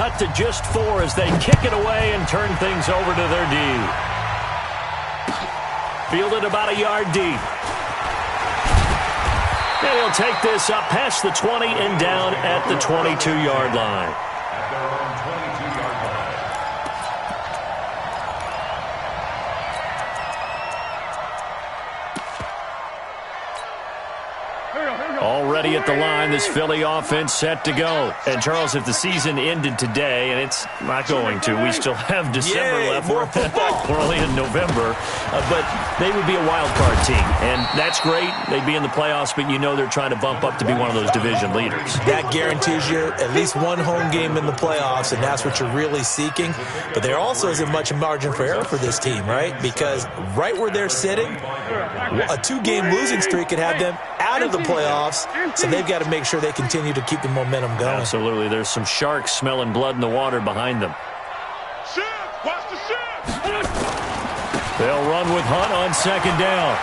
cut to just 4 as they kick it away and turn things over to their D. Fielded about a yard deep. And he'll take this up past the 20 and down at the 22-yard line. Already at the line, this Philly offense set to go. And, Charles, if the season ended today, and it's not going to, we still have December left. We're only in November. But they would be a wild card team. And that's great. They'd be in the playoffs, but you know they're trying to bump up to be one of those division leaders. That guarantees you at least one home game in the playoffs, and that's what you're really seeking. But there also isn't much margin for error for this team, right? Because right where they're sitting, a 2-game losing streak could have them out of the playoffs, so they've got to make sure they continue to keep the momentum going. Absolutely. There's some sharks smelling blood in the water behind them. Watch the shift. They'll run with Hunt on second down.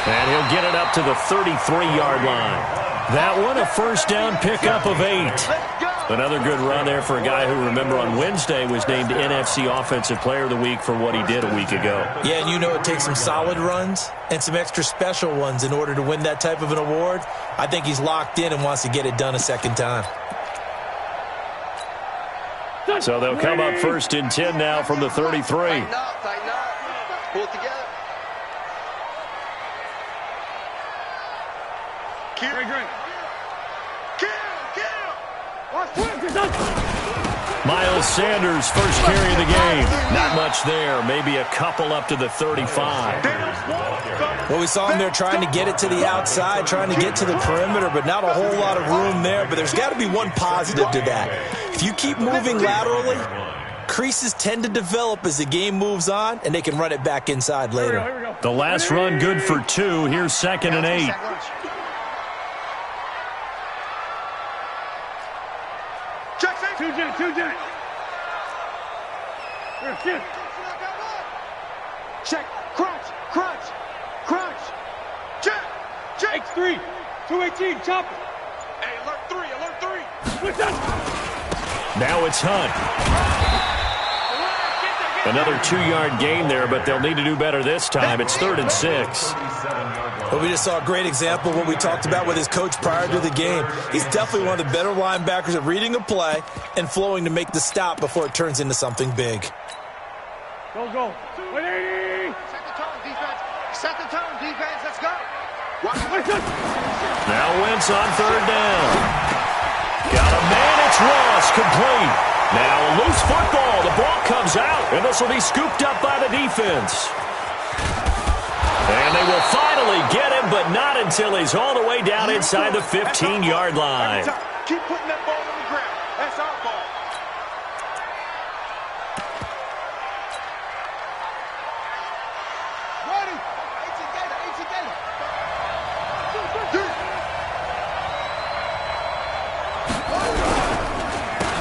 And he'll get it up to the 33-yard line. That one, a first down pickup of 8. Another good run there for a guy who, remember, on Wednesday was named NFC Offensive Player of the Week for what he did a week ago. Yeah, and you know it takes some solid runs and some extra special ones in order to win that type of an award. I think he's locked in and wants to get it done a second time. So they'll come up first and 10 now from the 33. Tighten up. Pull it together. Miles Sanders, first carry of the game. Not much there. Maybe a couple up to the 35. Well, we saw him there trying to get it to the outside, trying to get to the perimeter, but not a whole lot of room there. But there's got to be one positive to that. If you keep moving laterally, creases tend to develop as the game moves on, and they can run it back inside later. The last run good for 2. Here's 2nd and 8. Check. Crunch. Check. X3. 218. Chop it. Hey, alert 3. Now it's Hunt. Another 2-yard gain there, but they'll need to do better this time. It's 3rd and 6. Well, we just saw a great example of what we talked about with his coach prior to the game. He's definitely one of the better linebackers at reading a play and flowing to make the stop before it turns into something big. Go. 180. Set the tone, defense. Let's go. Now Wentz on 3rd down. Got a man. It's Ross, complete. Now a loose football. The ball comes out, and this will be scooped up by the defense. And they will finally get him, but not until he's all the way down inside the 15-yard line. Keep putting that ball on the ground. That's our ball. Ready. 18 Gator.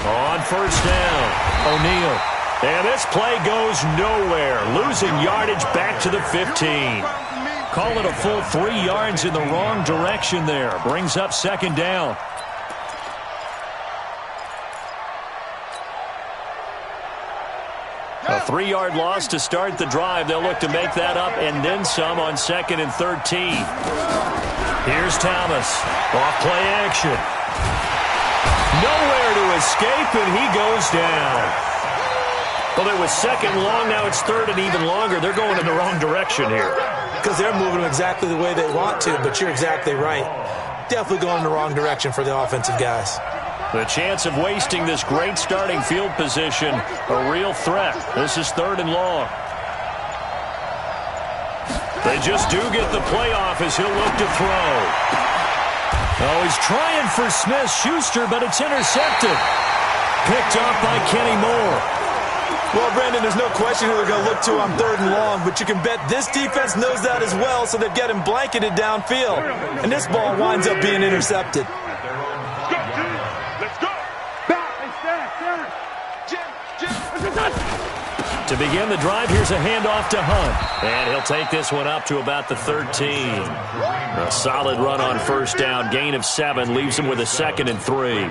On first down, O'Neal. And this play goes nowhere. Losing yardage back to the 15. Call it a full 3 yards in the wrong direction there. Brings up 2nd down. A 3-yard loss to start the drive. They'll look to make that up and then some on 2nd and 13. Here's Thomas. Off play action. Nowhere to escape, and he goes down. Well, it was 2nd long. Now it's 3rd and even longer. They're going in the wrong direction here. Because they're moving them exactly the way they want to, but you're exactly right. Definitely going in the wrong direction for the offensive guys. The chance of wasting this great starting field position, a real threat. This is 3rd and long. They just do get the play off as he'll look to throw. Oh, he's trying for Smith-Schuster, but it's intercepted. Picked up by Kenny Moore. Well, Brandon, there's no question who they're going to look to on 3rd and long, but you can bet this defense knows that as well, so they've got him blanketed downfield. And this ball winds up being intercepted. Let's go. Back and stand. Jim. To begin the drive, here's a handoff to Hunt. And he'll take this one up to about the 13. A solid run on first down. Gain of 7 leaves him with a 2nd and 3.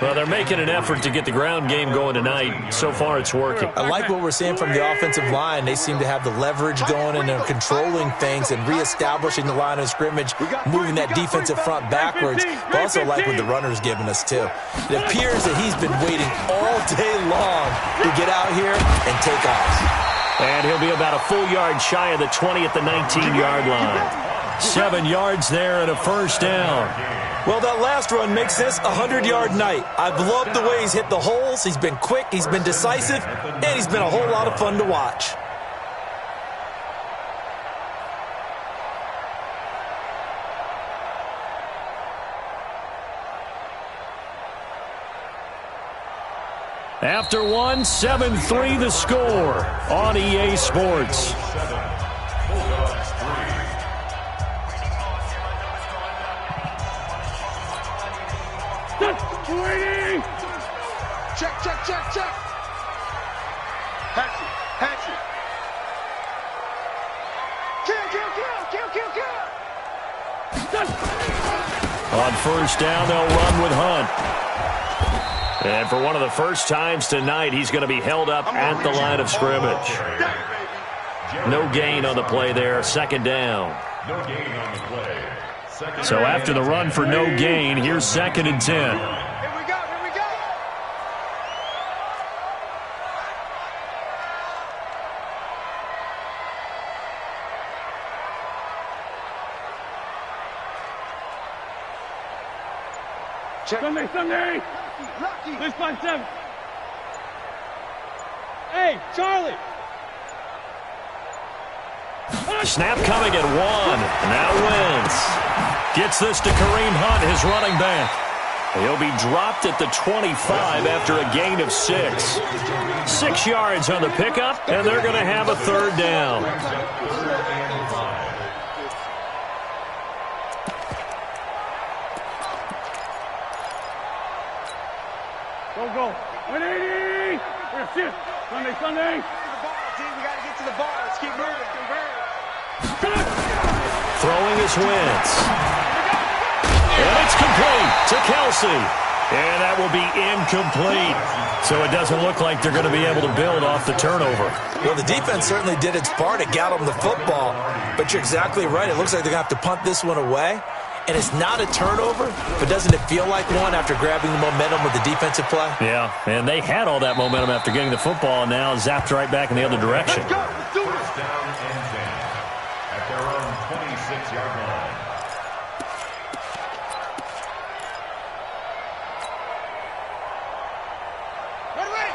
Well, they're making an effort to get the ground game going tonight. So far, it's working. I like what we're seeing from the offensive line. They seem to have the leverage going, and they're controlling things and reestablishing the line of scrimmage, moving that defensive front backwards. But also like what the runner's giving us, too. It appears that he's been waiting all day long to get out here and take off. And he'll be about a full yard shy of the 20 at the 19-yard line. 7 yards there and a first down. Well, that last run makes this a 100-yard night. I've loved the way he's hit the holes. He's been quick, he's been decisive, and he's been a whole lot of fun to watch. After one, 7-3 the score on EA Sports. Check. Hatchet. Kill. On first down, they'll run with Hunt. And for one of the first times tonight, he's going to be held up at the line of scrimmage. No gain on the play there, 2nd down. So after the run for no gain, here's 2nd and 10. Here we go. Check. Sunday. Lucky. 657. Hey, Charlie. Snap coming at 1. Now Wentz gets this to Kareem Hunt, his running back. He'll be dropped at the 25 after a gain of 6. 6 yards on the pickup, and they're going to have a 3rd down. Go. 180. Here, sit. Sunday. We got to get to the ball. Let's keep moving. Throwing is Wentz. And it's complete to Kelsey. And that will be incomplete. So it doesn't look like they're going to be able to build off the turnover. Well, the defense certainly did its part. It got them the football. But you're exactly right. It looks like they're going to have to punt this one away. And it's not a turnover, but doesn't it feel like one after grabbing the momentum with the defensive play? Yeah, and they had all that momentum after getting the football, and now zapped right back in the other direction. Let's go. Let's do it. Down and 10 at their own 26-yard line.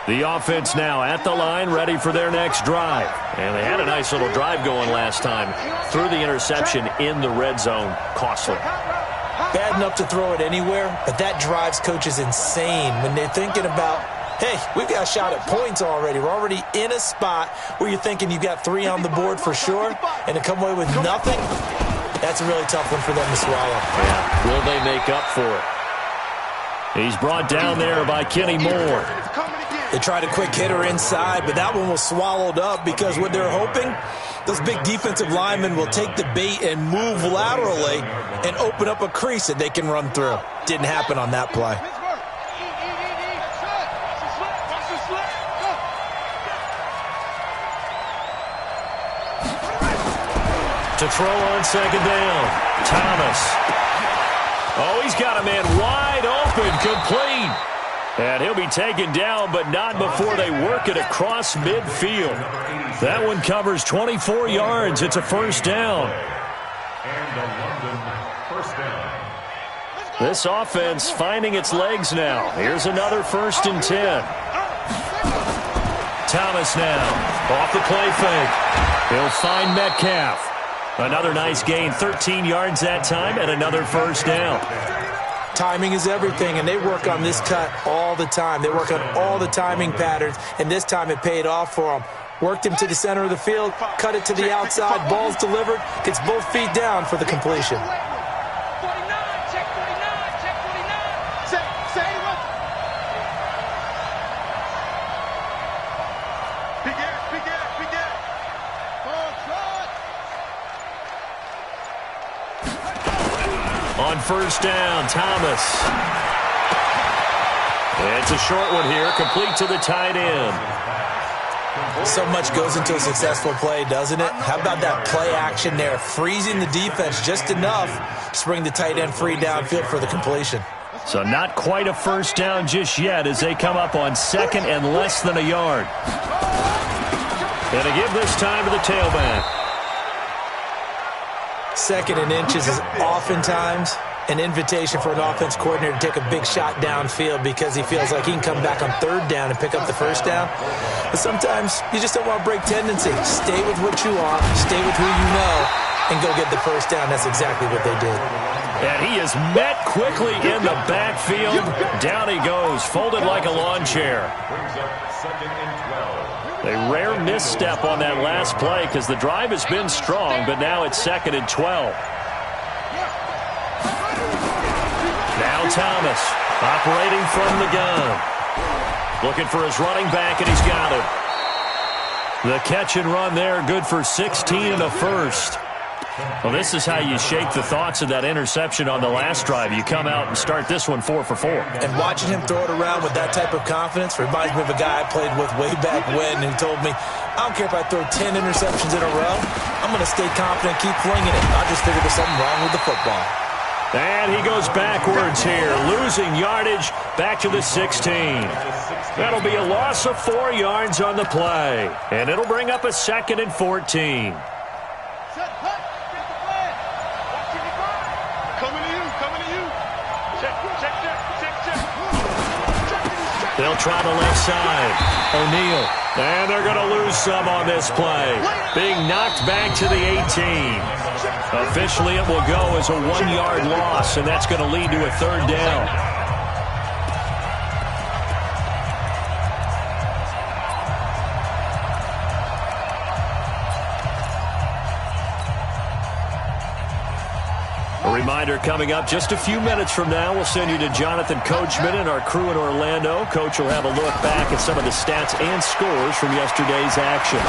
The offense now at the line, ready for their next drive. And they had a nice little drive going last time. Threw the interception in the red zone. Costly. Bad enough to throw it anywhere, but that drives coaches insane when they're thinking about, hey, we've got a shot at points already. We're already in a spot where you're thinking you've got 3 on the board for sure, and to come away with nothing, that's a really tough one for them to swallow. Yeah. Will they make up for it? He's brought down there by Kenny Moore. They tried a quick hitter inside, but that one was swallowed up because what they're hoping, those big defensive linemen will take the bait and move laterally and open up a crease that they can run through. Didn't happen on that play. To throw on 2nd down, Thomas. Oh, he's got a man wide open, complete. And he'll be taken down, but not before they work it across midfield. That one covers 24 yards. It's a 1st down. And a London 1st down. This offense finding its legs now. Here's another 1st and 10. Thomas now off the play fake. He'll find Metcalf. Another nice gain, 13 yards that time, and another 1st down. Timing is everything, and they work on this cut all the time. They work on all the timing patterns, and this time it paid off for them. Worked him to the center of the field, cut it to the outside, ball's delivered, gets both feet down for the completion. 49, check 49, check 49. Say what? Big air, On first down, Thomas. It's a short one here, complete to the tight end. So much goes into a successful play, doesn't it? How about that play action there, freezing the defense just enough to bring the tight end free downfield for the completion. So not quite a first down just yet as they come up on second and less than a yard. And they give this time to the tailback. Second and inches is oftentimes an invitation for an offense coordinator to take a big shot downfield because he feels like he can come back on third down and pick up the first down. But sometimes you just don't want to break tendency. Stay with what you are, stay with who you know, and go get the first down. That's exactly what they did. And he is met quickly in the backfield. Down he goes, folded like a lawn chair. A rare misstep on that last play because the drive has been strong, but now it's 2nd and 12. Now Thomas, operating from the gun. Looking for his running back, and he's got him. The catch and run there, good for 16 and a first. Well, this is how you shake the thoughts of that interception on the last drive. You come out and start this one 4 for 4. And watching him throw it around with that type of confidence reminds me of a guy I played with way back when who told me, I don't care if I throw 10 interceptions in a row. I'm going to stay confident, keep flinging it. I just figured there's something wrong with the football. And he goes backwards here, losing yardage back to the 16. That'll be a loss of 4 yards on the play. And it'll bring up a 2nd and 14. They'll try the left side. O'Neal. And they're going to lose some on this play. Being knocked back to the 18. Officially, it will go as a 1-yard loss, and that's going to lead to a 3rd down. A reminder coming up just a few minutes from now. We'll send you to Jonathan Coachman and our crew in Orlando. Coach will have a look back at some of the stats and scores from yesterday's action.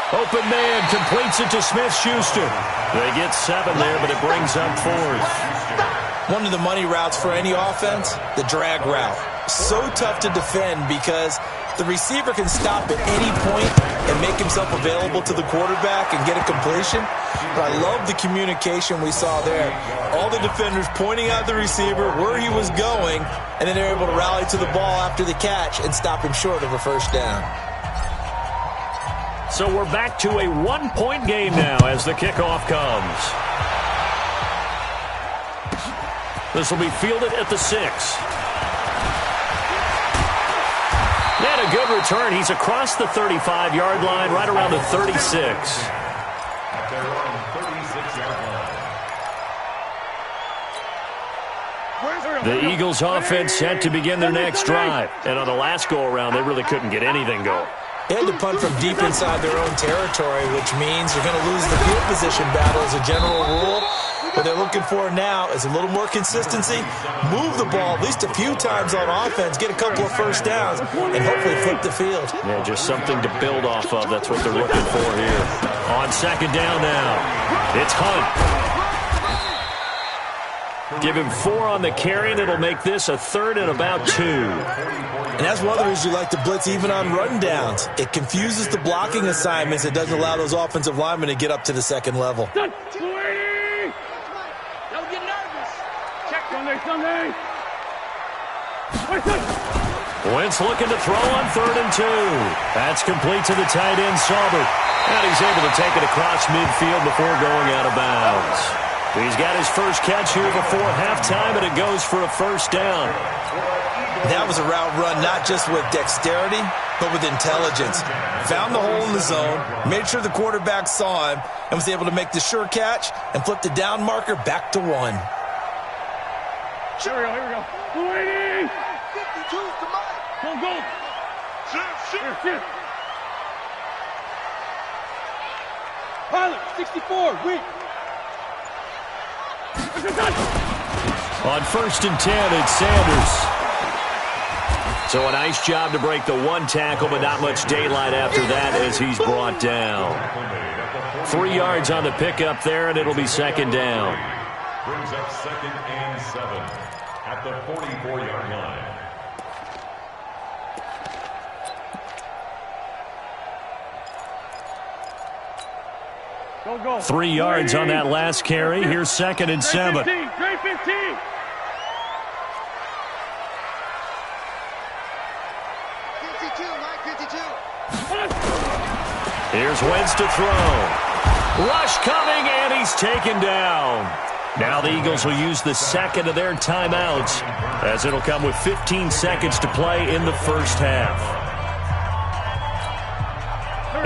Open man completes it to Smith-Schuster. They get 7 there, but it brings up 4th. One of the money routes for any offense, the drag route. So tough to defend because the receiver can stop at any point and make himself available to the quarterback and get a completion. But I love the communication we saw there. All the defenders pointing out the receiver, where he was going, and then they're able to rally to the ball after the catch and stop him short of a first down. So we're back to a 1-point game now as the kickoff comes. This will be fielded at the 6. And a good return. He's across the 35-yard line, right around the 36. The Eagles offense set to begin their next drive. And on the last go-around, they really couldn't get anything going. They had to punt from deep inside their own territory, which means they're going to lose the field position battle as a general rule. What they're looking for now is a little more consistency, move the ball at least a few times on offense, get a couple of first downs, and hopefully flip the field. Yeah, just something to build off of. That's what they're looking for here. On 2nd down now, it's Hunt. Give him 4 on the carry, and it'll make this a 3rd and about 2. And that's one of the reasons you like to blitz even on rundowns. It confuses the blocking assignments. It doesn't allow those offensive linemen to get up to the 2nd level. Don't get nervous. Check Sunday. Wentz looking to throw on 3rd and 2. That's complete to the tight end, Saubert. And he's able to take it across midfield before going out of bounds. He's got his first catch here before halftime, and it goes for a first down. That was a route run not just with dexterity, but with intelligence. Found the hole in the zone, made sure the quarterback saw him, and was able to make the sure catch and flip the down marker back to 1. Here we go. 280. 52, come on. Go. Shift. Pilot, 64, weak. On 1st and 10, it's Sanders. So a nice job to break the 1 tackle, but not much daylight after that as he's brought down. 3 yards on the pickup there, and it'll be 2nd down. brings up 2nd and 7 at the 44-yard line. Go. 3 yards on that last carry. Here's 2nd and 7. Great 15. Here's Wentz to throw. Rush coming, and he's taken down. Now the Eagles will use the second of their timeouts, as it'll come with 15 seconds to play in the first half.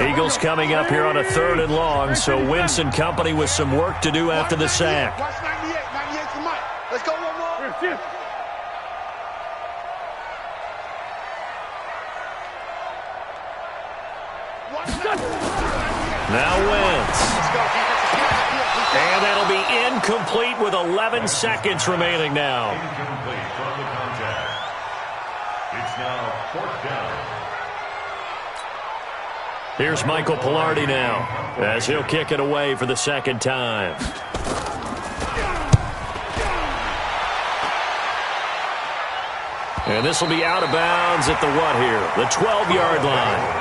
Eagles coming up here on a 3rd and long, so Wentz and company with some work to do after the sack. Watch 98. 98 for Mike. Let's go one more. Now Wentz. And that'll be incomplete with 11 seconds remaining now. Incomplete from the contact. It's now 4th down. Here's Michael Pilardi now, as he'll kick it away for the 2nd time. And this will be out of bounds at the what here? The 12-yard line.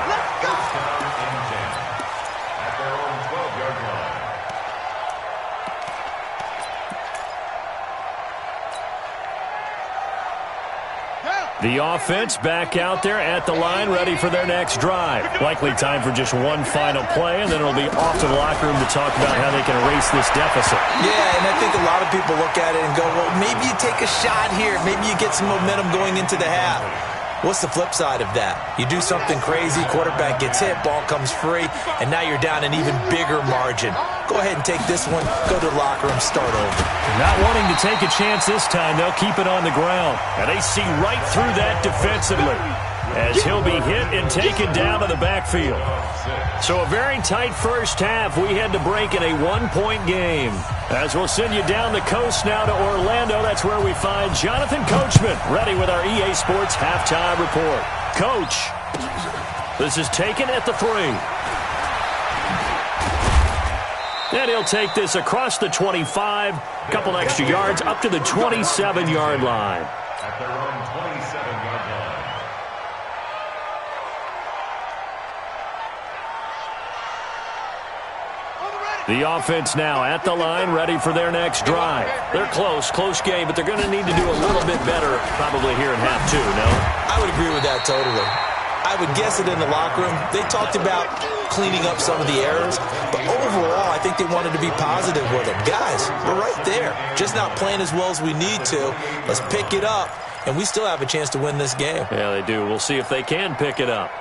The offense back out there at the line, ready for their next drive. Likely time for just one final play, and then it'll be off to the locker room to talk about how they can erase this deficit. Yeah, and I think a lot of people look at it and go, well, maybe you take a shot here. Maybe you get some momentum going into the half. What's the flip side of that? You do something crazy, quarterback gets hit, ball comes free, and now you're down an even bigger margin. Go ahead and take this one, go to the locker room, start over. Not wanting to take a chance this time, they'll keep it on the ground. And they see right through that defensively, as he'll be hit and taken down to the backfield. So a very tight first half. We had to break in a 1-point game. As we'll send you down the coast now to Orlando, that's where we find Jonathan Coachman, ready with our EA Sports halftime report. Coach, this is taken at the 3. And he'll take this across the 25, a couple extra yards, up to the 27-yard line. At their own 27-yard line. The offense now at the line, ready for their next drive. They're close game, but they're going to need to do a little bit better probably here in half 2, no? I would agree with that totally. I would guess it in the locker room. They talked about cleaning up some of the errors, but overall, I think they wanted to be positive with them. Guys, we're right there. Just not playing as well as we need to. Let's pick it up, and we still have a chance to win this game. Yeah, they do. We'll see if they can pick it up.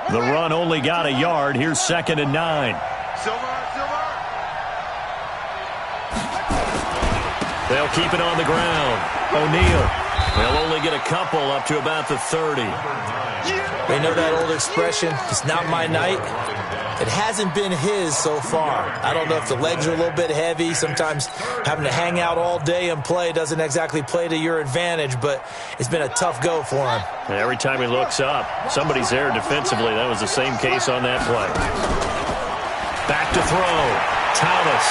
The run only got a yard. Here's 2nd and 9. They'll keep it on the ground. O'Neal. They'll only get a couple up to about the 30. They know that old expression, it's not my night. It hasn't been his so far. I don't know if the legs are a little bit heavy. Sometimes having to hang out all day and play doesn't exactly play to your advantage, but it's been a tough go for him. And every time he looks up, somebody's there defensively. That was the same case on that play. Back to throw. Thomas.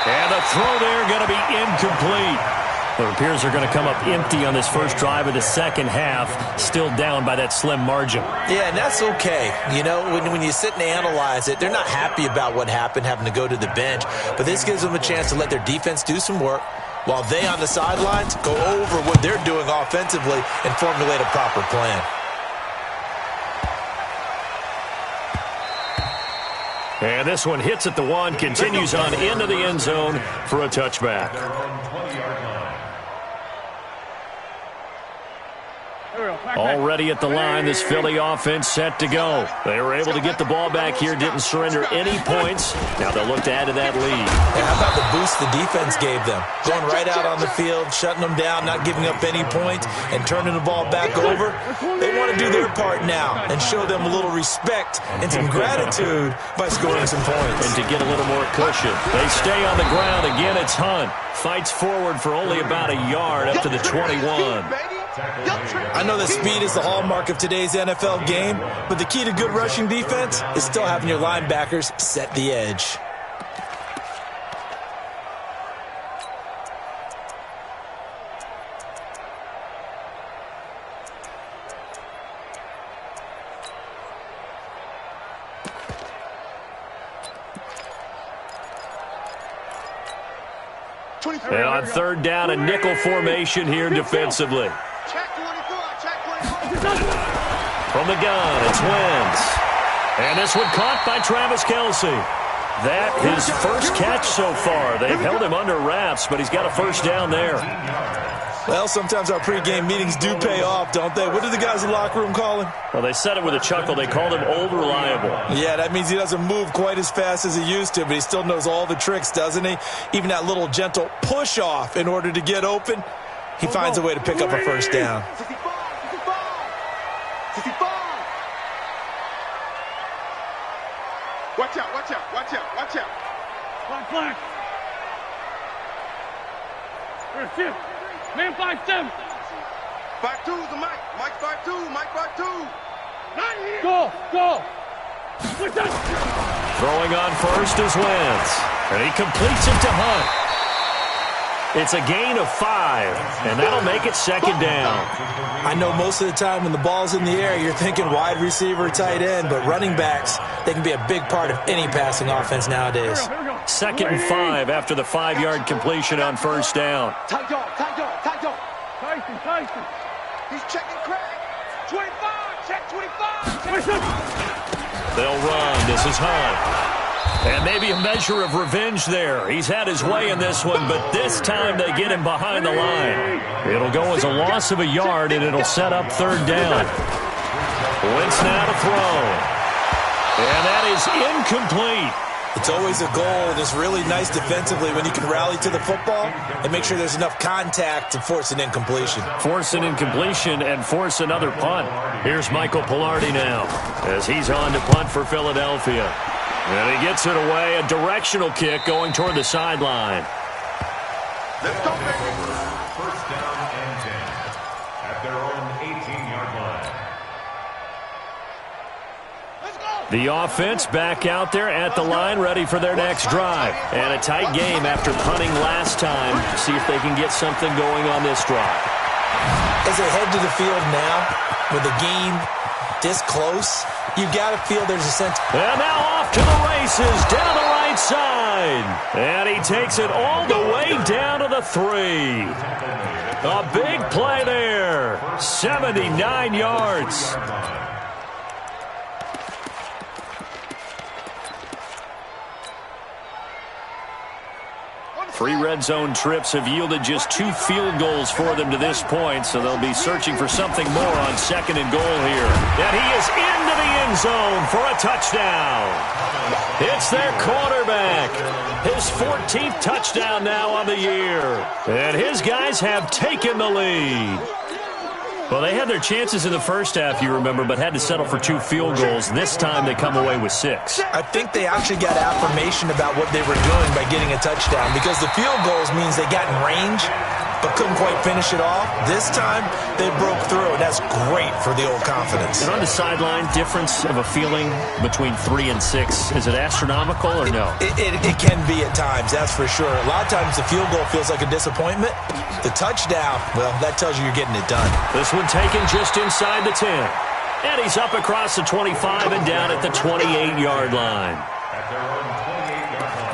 And the throw there going to be incomplete. It appears they're going to come up empty on this first drive of the second half, still down by that slim margin. Yeah, and that's okay. You know, when you sit and analyze it, they're not happy about what happened, having to go to the bench. But this gives them a chance to let their defense do some work, while they on the sidelines go over what they're doing offensively and formulate a proper plan. And this one hits at the 1, continues on into the end zone for a touchback. Already at the line, this Philly offense set to go. They were able to get the ball back here, didn't surrender any points. Now they'll look to add to that lead. And how about the boost the defense gave them? Going right out on the field, shutting them down, not giving up any points, and turning the ball back over. They want to do their part now and show them a little respect and some gratitude by scoring some points. And to get a little more cushion. They stay on the ground. Again, it's Hunt. Fights forward for only about a yard up to the 21. I know that speed is the hallmark of today's NFL game, but the key to good rushing defense is still having your linebackers set the edge. And on third down, a nickel formation here defensively. Check 24, check 24. From the gun, it's Wentz. And this one caught by Travis Kelce. That his first catch so far. They've held him under wraps, but he's got a first down there. Well, sometimes our pregame meetings do pay off, don't they? What do the guys in the locker room call him? Well, they said it with a chuckle. They called him Old Reliable. Yeah, that means he doesn't move quite as fast as he used to, but he still knows all the tricks, doesn't he? Even that little gentle push-off in order to get open, he finds a way to pick up a first down. 55, 55. Watch out, watch out, watch out, watch out. Flank. We're shift. Man 5-7. 5-2 is the Mike. Mike 5-2, Mike 5-2. Go. Switch up. Throwing on first is Wentz. And he completes it to Hunt. It's a gain of 5, and that'll make it second down. I know most of the time when the ball's in the air, you're thinking wide receiver, tight end, but running backs, they can be a big part of any passing offense nowadays. Second and 5 after the 5-yard completion on first down. Tight dog. Tyson. He's checking Craig. 25, check 25. They'll run. This is Hunt. And maybe a measure of revenge there. He's had his way in this one, but this time they get him behind the line. It'll go as a loss of a yard, and it'll set up third down. Wentz now to throw. And that is incomplete. It's always a goal, and it's really nice defensively when you can rally to the football and make sure there's enough contact to force an incompletion. Force an incompletion and force another punt. Here's Michael Pilardi now as he's on to punt for Philadelphia. And he gets it away, a directional kick going toward the sideline. Let's go, baby. First down and 10 at their own 18-yard line. Let's go. The offense back out there at the line, ready for their next drive. And a tight game after punting last time. See if they can get something going on this drive. As they head to the field now, with the game this close, you got to feel there's a sense. And now off to the races, down the right side. And he takes it all the way down to the 3. A big play there. 79 yards. 3 red zone trips have yielded just 2 field goals for them to this point, so they'll be searching for something more on second and goal here. And he is into the end zone for a touchdown. It's their quarterback. His 14th touchdown now on the year. And his guys have taken the lead. Well, they had their chances in the first half, you remember, but had to settle for 2 field goals. This time they come away with 6. I think they actually got affirmation about what they were doing by getting a touchdown, because the field goals means they got in range but couldn't quite finish it off. This time they broke through, and that's great for the old confidence. And on the sideline, difference of a feeling between 3 and 6, is it astronomical or no? It can be at times, that's for sure. A lot of times the field goal feels like a disappointment. The touchdown, well, that tells you you're getting it done. This one taken just inside the 10. And he's up across the 25 and down at the 28-yard line. At their own 28-yard line.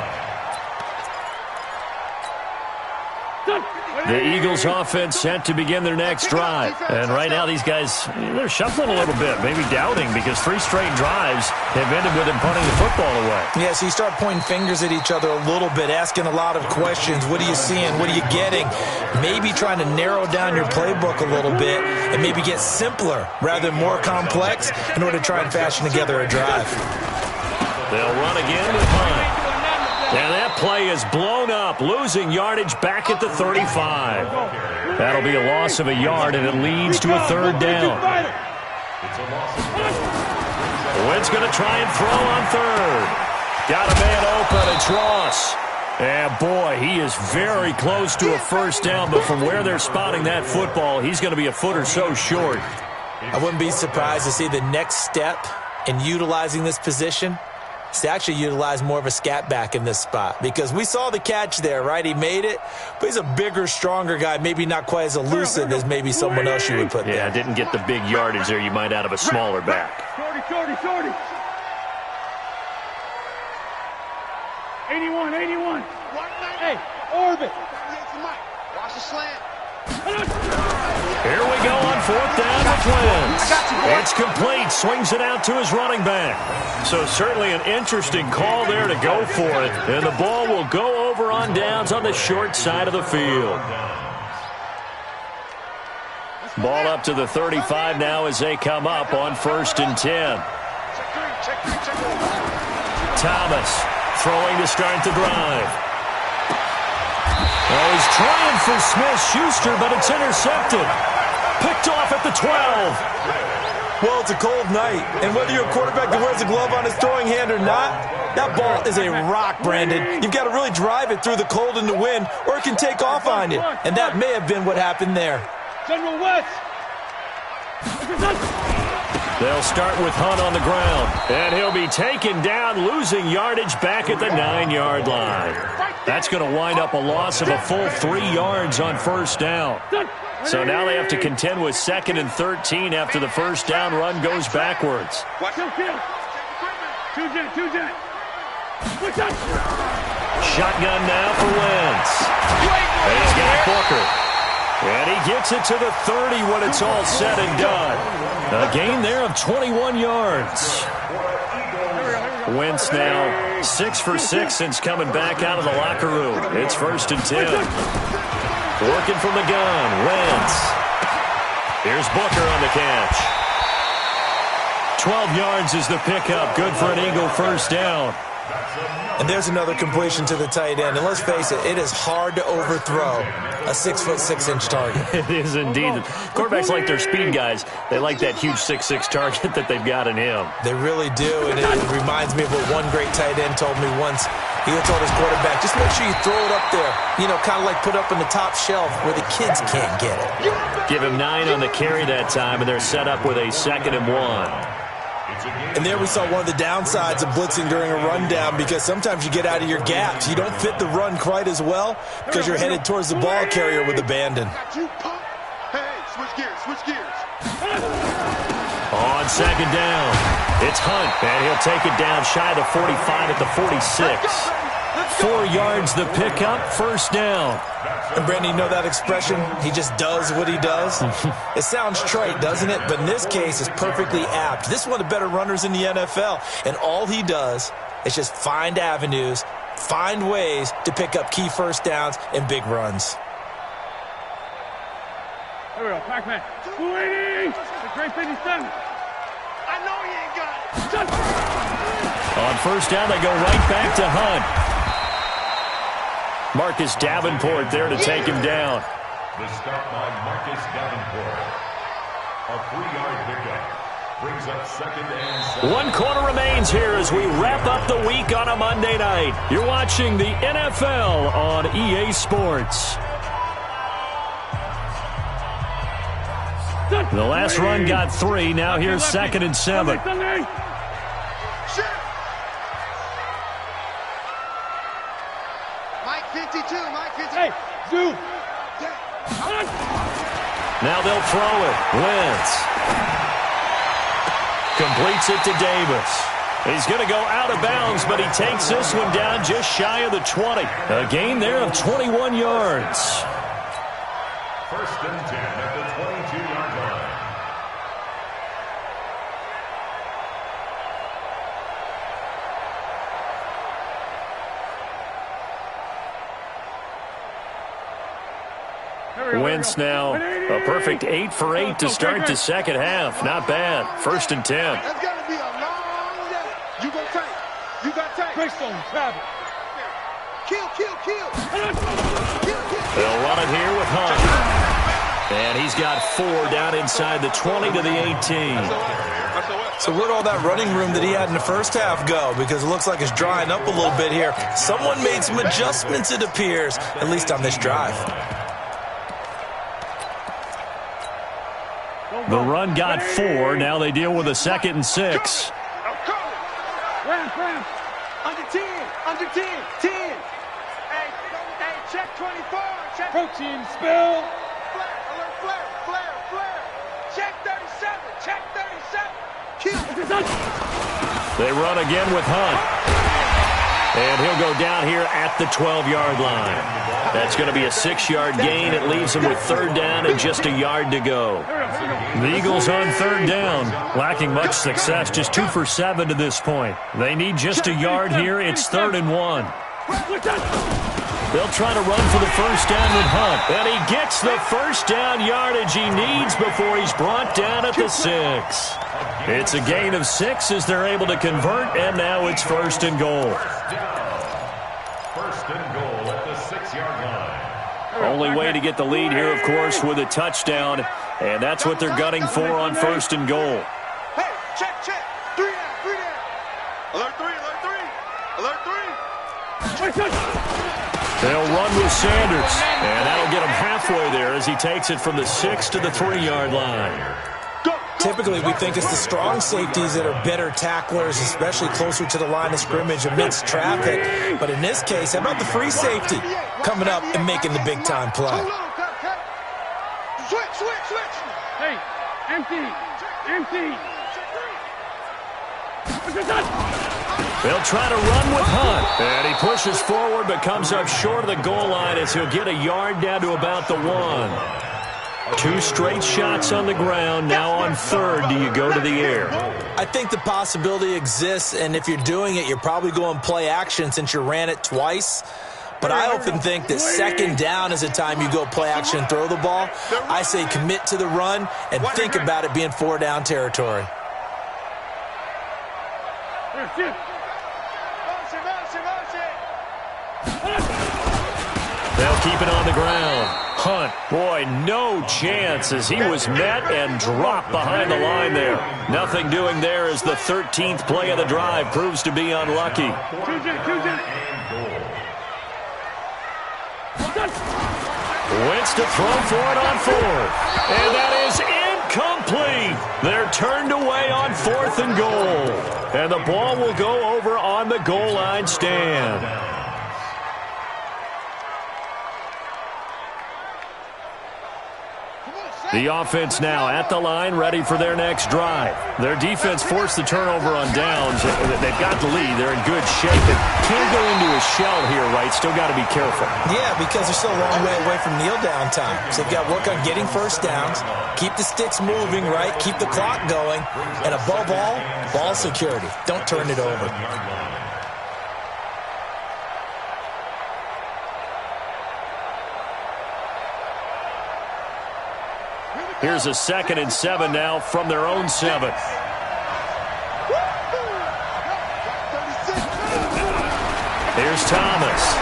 The Eagles offense set to begin their next drive. And right now these guys, they're shuffling a little bit, maybe doubting, because 3 straight drives have ended with them punting the football away. Yeah, so you start pointing fingers at each other a little bit, asking a lot of questions. What are you seeing? What are you getting? Maybe trying to narrow down your playbook a little bit and maybe get simpler rather than more complex in order to try and fashion together a drive. They'll run again with Hunt. And that play is blown up, losing yardage back at the 35. That'll be a loss of a yard, and it leads to a third down. Wentz going to try and throw on third. Got a man open, it's Ross. And boy, he is very close to a first down, but from where they're spotting that football, he's going to be a foot or so short. I wouldn't be surprised to see the next step in utilizing this position is to actually utilize more of a scat back in this spot, because we saw the catch there, right? He made it, but he's a bigger, stronger guy, maybe not quite as elusive as maybe someone else you would put there. Yeah, didn't get the big yardage there you might out of a smaller back. Shorty. 81. Hey, orbit. Watch the slant. Here we go on 4th down with Wentz. It's complete. Swings it out to his running back. So certainly an interesting call there to go for it. And the ball will go over on downs on the short side of the field. Ball up to the 35 now as they come up on 1st and 10. Thomas throwing to start the drive. Oh, he's trying for Smith-Schuster, but it's intercepted. Picked off at the 12. Well, it's a cold night, and whether you're a quarterback that wears a glove on his throwing hand or not, that ball is a rock, Brandon. You've got to really drive it through the cold and the wind, or it can take off on you. And that may have been what happened there. General West. They'll start with Hunt on the ground, and he'll be taken down, losing yardage back at the 9-yard line. That's going to wind up a loss of a full 3 yards on 1st down. So now they have to contend with 2nd and 13 after the 1st down run goes backwards. Shotgun now for Wentz. And he's got Booker. And he gets it to the 30 when it's all said and done. A gain there of 21 yards. Wentz now 6 for 6 since coming back out of the locker room. It's 1st and 10. Working from the gun, Wentz. Here's Booker on the catch. 12 yards is the pickup. Good for an Eagle 1st down. And there's another completion to the tight end. And let's face it, it is hard to overthrow a 6'6" target. It is indeed. Quarterbacks like their speed guys. They like that huge 6'6" target that they've got in him. They really do. And it reminds me of what one great tight end told me once. He told his quarterback, just make sure you throw it up there. You know, kind of like put up in the top shelf where the kids can't get it. Give him 9 on the carry that time, and they're set up with a 2nd and 1. And there we saw one of the downsides of blitzing during a rundown, because sometimes you get out of your gaps. You don't fit the run quite as well because you're headed towards the ball carrier with abandon. Hey, switch gears. On 2nd down, it's Hunt, and he'll take it down shy of the 45 at the 46. 4 yards the pickup, 1st down. And Brandon, you know that expression? He just does what he does? It sounds trite, doesn't it? But in this case, it's perfectly apt. This is one of the better runners in the NFL. And all he does is just find avenues, find ways to pick up key 1st downs and big runs. There we go, Pac-Man. 280! The great 57. I know he ain't got it. On 1st down, they go right back to Hunt. Marcus Davenport there to take him down. The stop by Marcus Davenport. A 3-yard pickup brings up 2nd and 7. 1 quarter remains here as we wrap up the week on a Monday night. You're watching the NFL on EA Sports. The last run got 3. Now here's 2nd and 7. Mike 52. Hey, Zoo. Now they'll throw it. Wentz completes it to Davis. He's going to go out of bounds, but he takes this one down just shy of the 20. A gain there of 21 yards. 1st and 10 at the 22-yard line. Wentz now a perfect 8 for 8 to start the 2nd half. Not bad. 1st and 10. That's going to be a long day. You go tank. You got tank. Greystone, travel. Kill. They'll run it here with Hunt. And he's got 4 down inside the 20 to the 18. So where'd all that running room that he had in the 1st half go? Because it looks like it's drying up a little bit here. Someone made some adjustments, it appears, at least on this drive. The run got 4. Now they deal with a 2nd and 6. Ram. Under 10. 10. Hey, check 24. Check. Protein spill. Flare. Check 37. Kill. They run again with Hunt. And he'll go down here at the 12-yard line. That's going to be a 6-yard gain. It leaves him with third down and just a yard to go. The Eagles on third down, lacking much success, just 2 for 7 to this point. They need just a yard here. It's 3rd and 1. They'll try to run for the first down with Hunt. And he gets the first down yardage he needs before he's brought down at the 6. It's a gain of 6 as they're able to convert, and now it's 1st and goal. 1st and goal at the 6-yard line. Only way to get the lead here, of course, with a touchdown, and that's what they're gunning for on 1st and goal. Hey, check. 3 down. Alert 3. They'll run with Sanders, and that'll get him halfway there as he takes it from the 6 to the 3-yard line. Typically, we think it's the strong safeties that are better tacklers, especially closer to the line of scrimmage amidst traffic. But in this case, how about the free safety coming up and making the big-time play? Switch. Hey, empty. They'll try to run with Hunt. And he pushes forward but comes up short of the goal line as he'll get a yard down to about the 1. 2 straight shots on the ground. Now on 3rd, do you go to the air? I think the possibility exists, and if you're doing it, you're probably going play action since you ran it twice. But I often think that 2nd down is the time you go play action and throw the ball. I say commit to the run and think about it being 4-down territory. They'll keep it on the ground. Hunt, boy, no chance as he was met and dropped behind the line there. Nothing doing there as the 13th play of the drive proves to be unlucky. Wentz to throw for it on 4th. And that is incomplete. They're turned away on 4th and goal. And the ball will go over on the goal line stand. The offense now at the line, ready for their next drive. Their defense forced the turnover on downs. They've got the lead. They're in good shape. They can't go into a shell here, right? Still got to be careful. Yeah, because they're still a long way away from kneel down time. So they've got to work on getting first downs, keep the sticks moving, right? Keep the clock going. And above all, ball security. Don't turn it over. Here's a 2nd and 7 now from their own 7. Here's Thomas.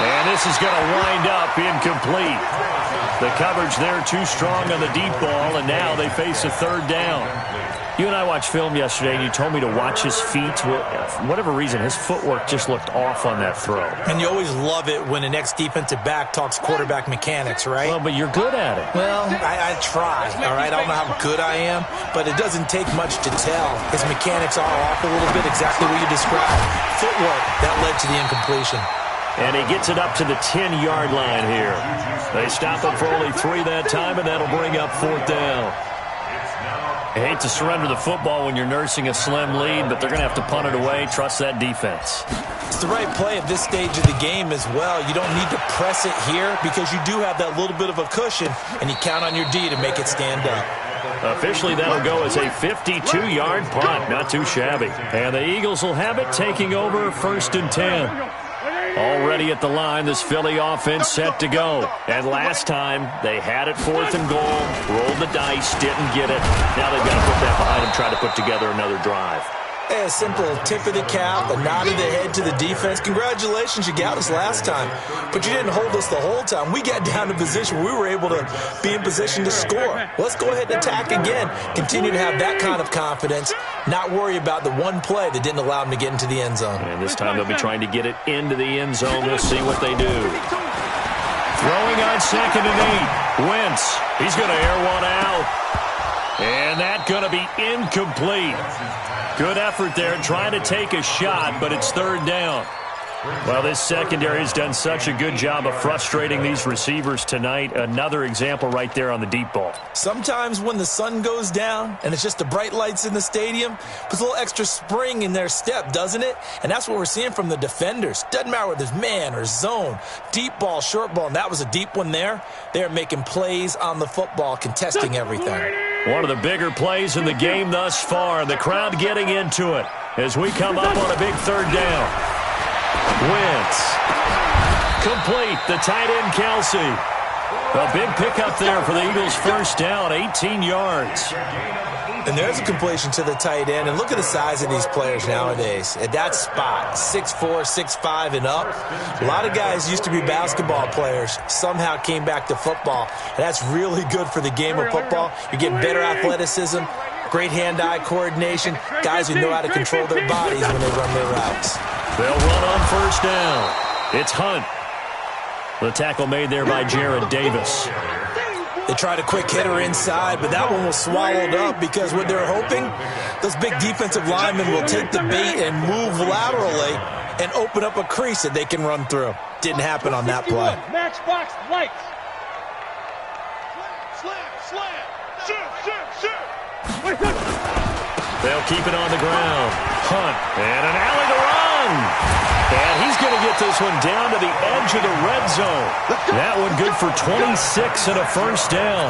And this is going to wind up incomplete. The coverage there too strong on the deep ball, and now they face a 3rd down. You and I watched film yesterday, and you told me to watch his feet. For whatever reason, his footwork just looked off on that throw. And you always love it when the next defensive back talks quarterback mechanics, right? Well, but you're good at it. Well, I try, all right? I don't know how good I am, but it doesn't take much to tell. His mechanics are off a little bit, exactly what you described. Footwork, that led to the incompletion. And he gets it up to the 10-yard line here. They stop him for only 3 that time, and that'll bring up 4th down. I hate to surrender the football when you're nursing a slim lead, but they're going to have to punt it away. Trust that defense. It's the right play at this stage of the game as well. You don't need to press it here because you do have that little bit of a cushion, and you count on your D to make it stand up. Officially, that'll go as a 52-yard punt. Not too shabby. And the Eagles will have it, taking over 1st and 10. Already at the line, this Philly offense set to go. And last time, they had it 4th and goal, rolled the dice, didn't get it. Now they've got to put that behind them, try to put together another drive. A simple tip of the cap, a nod of the head to the defense. Congratulations, you got us last time. But you didn't hold us the whole time. We got down to position where we were able to be in position to score. Let's go ahead and attack again. Continue to have that kind of confidence. Not worry about the one play that didn't allow them to get into the end zone. And this time they'll be trying to get it into the end zone. We'll see what they do. Throwing on 2nd and 8. Wentz. He's going to air one out. And that's going to be incomplete. Good effort there trying to take a shot, but it's 3rd down. Well, this secondary has done such a good job of frustrating these receivers tonight. Another example right there on the deep ball. Sometimes when the sun goes down and it's just the bright lights in the stadium, puts a little extra spring in their step, doesn't it? And that's what we're seeing from the defenders. Doesn't matter whether it's man or zone, deep ball, short ball, and that was a deep one there. They're making plays on the football, contesting everything. One of the bigger plays in the game thus far. The crowd getting into it as we come up on a big third down. Wentz. Complete. The tight end, Kelsey. A big pickup there for the Eagles' first down, 18 yards. And there's a completion to the tight end. And look at the size of these players nowadays. At that spot, 6'4", 6'5", and up. A lot of guys used to be basketball players, somehow came back to football. And that's really good for the game of football. You're getting better athleticism, great hand-eye coordination, guys who know how to control their bodies when they run their routes. They'll run on first down. It's Hunt. The tackle made there by Jared Davis. They tried a quick hitter inside, but that one was swallowed up because what they're hoping, those big defensive linemen will take the bait and move laterally and open up a crease that they can run through. Didn't happen on that play. Matchbox lights. Slam. Shoot. They'll keep it on the ground. Hunt. And an alley to run. And he's going to get this one down to the edge of the red zone. That one good for 26 and a first down.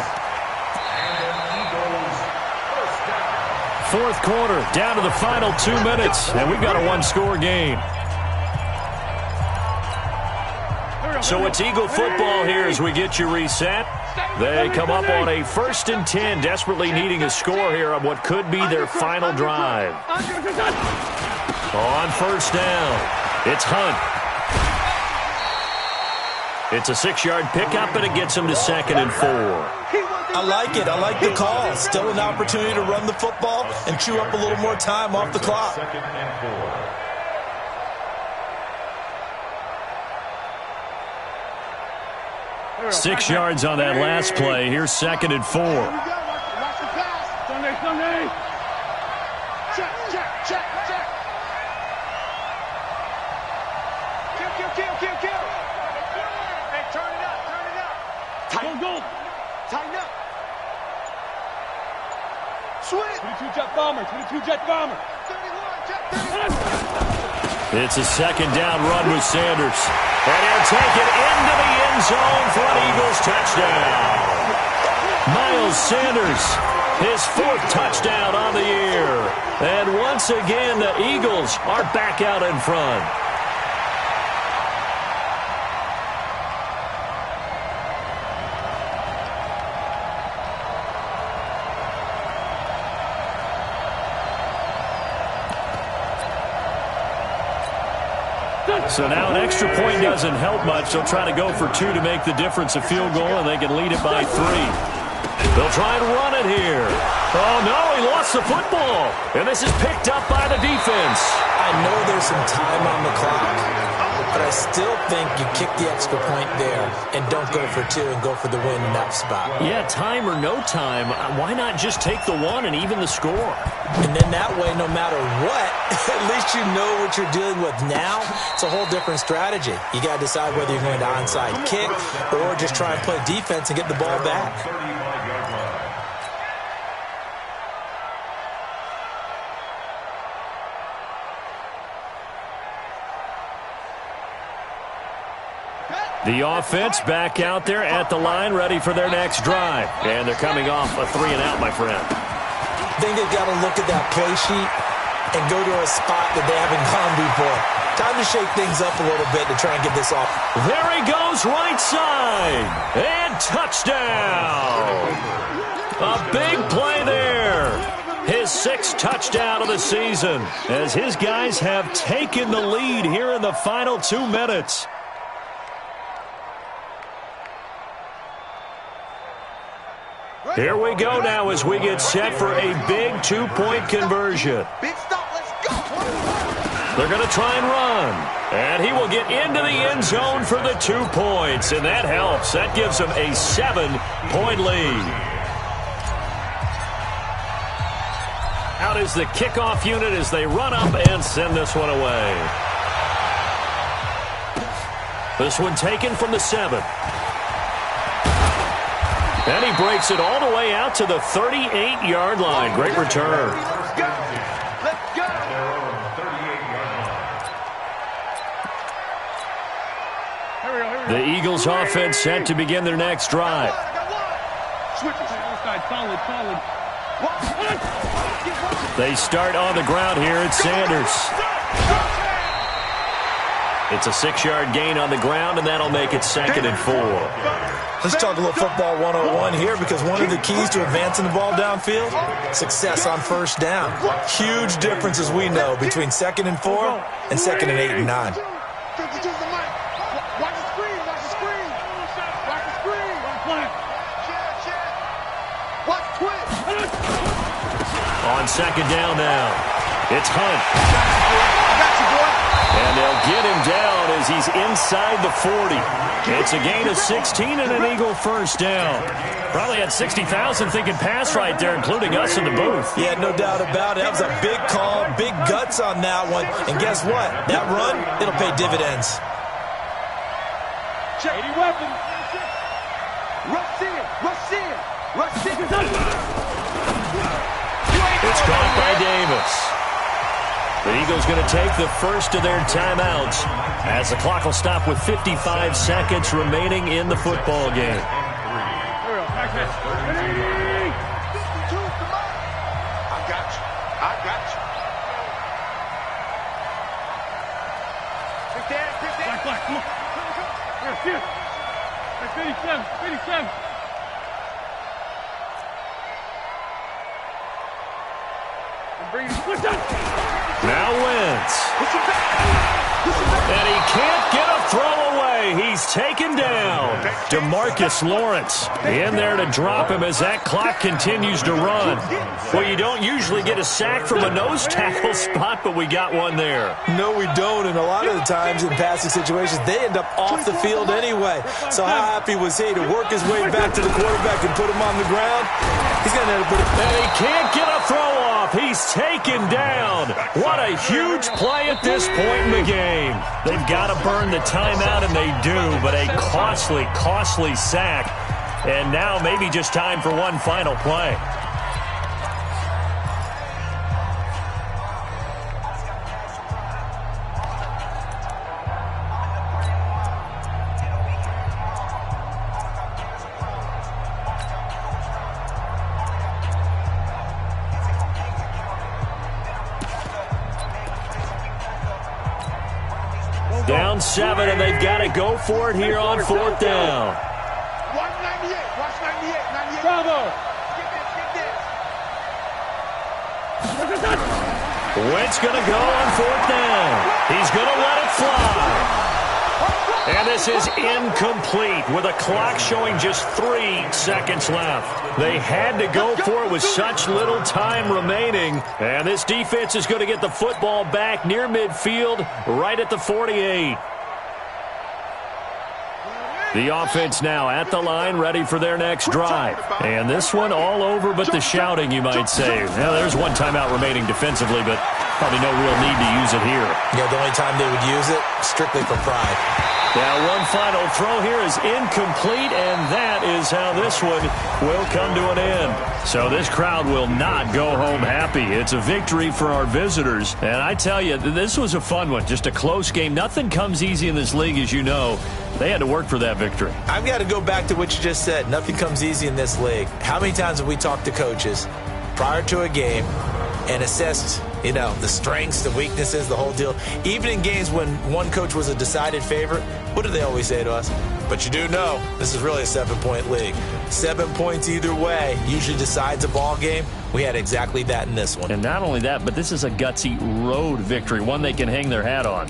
Fourth quarter, down to the final 2 minutes. And we've got a one-score game. So it's Eagle football here as we get you reset. They come up on a 1st and 10, desperately needing a score here on what could be their final drive. On first down, it's Hunt. It's a 6-yard pickup, and it gets him to 2nd and 4. I like it. I like the call. Still an opportunity to run the football and chew up a little more time off the clock. 2nd and 4. 6 yards on that last play. Here's 2nd and 4. Watch the pass. Sunday. Check. Kill. Hey, turn it up. Go. Tighten up. Switch. 22 jet bomber. 31, check 31. It's a 2nd down run with Sanders. And he'll take it into the end zone for an Eagles touchdown. Miles Sanders, his 4th touchdown on the year. And once again, the Eagles are back out in front. So now an extra point doesn't help much. They'll try to go for 2 to make the difference a field goal, and they can lead it by 3. They'll try and run it here. Oh, no, he lost the football. And this is picked up by the defense. I know there's some time on the clock, but I still think you kick the extra point there and don't go for 2 and go for the win in that spot. Yeah, time or no time, why not just take the 1 and even the score? And then that way, no matter what, at least you know what you're dealing with now. It's a whole different strategy. You got to decide whether you're going to onside kick or just try and play defense and get the ball back. 35-yard line. The offense back out there at the line, ready for their next drive. And they're coming off a 3-and-out, my friend. I think they've got to look at that play sheet and go to a spot that they haven't gone before. Time to shake things up a little bit to try and get this off. There he goes, right side. And touchdown. A big play there. His 6th touchdown of the season as his guys have taken the lead here in the final 2 minutes. Here we go now as we get set for a big 2-point conversion. Big stop, let's go. They're going to try and run. And he will get into the end zone for the 2 points. And that helps. That gives him a 7-point lead. Out is the kickoff unit as they run up and send this one away. This one taken from the 7. And he breaks it all the way out to the 38-yard line. Great return. Let's go. Let's go. The Eagles offense set to begin their next drive. They start on the ground here at Sanders. It's a 6-yard gain on the ground, and that'll make it 2nd and 4. Let's talk a little football 101 here, because one of the keys to advancing the ball downfield, success on first down. Huge difference, as we know, between 2nd and 4 and 2nd and 8 and 9. On 2nd down now, it's Hunt. And they'll get him down as he's inside the 40. It's a gain of 16 and an Eagle first down. Probably had 60,000 thinking pass right there, including us in the booth. Yeah, no doubt about it. That was a big call, big guts on that one. And guess what? That run, it'll pay dividends. Shady weapon. Rush in. Rush in. Rush in. It's caught by Davis. The Eagles going to take the first of their timeouts as the clock will stop with 55 seconds remaining in the football game. I got you. I got you. Quick down, quick down. Black, come on. Here. 57, 57. Now Wentz. And he can't get a throw away. He's taken down. DeMarcus Lawrence in there to drop him as that clock continues to run. Well, you don't usually get a sack from a nose tackle spot, but we got one there. No, we don't. And a lot of the times in passing situations, they end up off the field anyway. So how happy was he to work his way back to the quarterback and put him on the ground? He's going to have to put it. And he can't get a throw off. He's taken down. What a huge play at this point in the game. They've got to burn the timeout, and they do, but a costly sack. And now maybe just time for one final play. Down 7, and they've got to go for it here on 4th down. Watch 98. Watch 98. 98. Bravo. Get this. Wentz going to go on 4th down. He's going to let it fly. And this is incomplete with a clock showing just 3 seconds left. They had to go for it with such little time remaining. And this defense is going to get the football back near midfield, right at the 48. The offense now at the line, ready for their next drive. And this one all over but the shouting, you might say. Now, there's one timeout remaining defensively, but probably no real need to use it here. Yeah, the only time they would use it, strictly for pride. Now, one final throw here is incomplete, and that is how this one will come to an end. So this crowd will not go home happy. It's a victory for our visitors. And I tell you, this was a fun one, just a close game. Nothing comes easy in this league, as you know. They had to work for that victory. I've got to go back to what you just said. Nothing comes easy in this league. How many times have we talked to coaches prior to a game and assessed, the strengths, the weaknesses, the whole deal? Even in games when one coach was a decided favorite, what do they always say to us? But you do know this is really a 7-point league. 7 points either way usually decides a ball game. We had exactly that in this one. And not only that, but this is a gutsy road victory, one they can hang their hat on.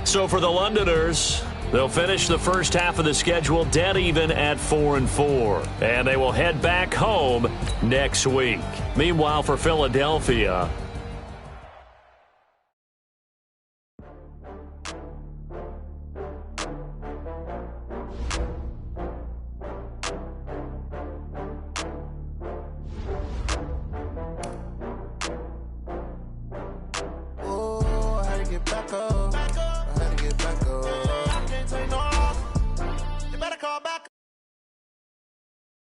So for the Londoners, they'll finish the first half of the schedule dead even at 4-4. And they will head back home next week. Meanwhile, for Philadelphia,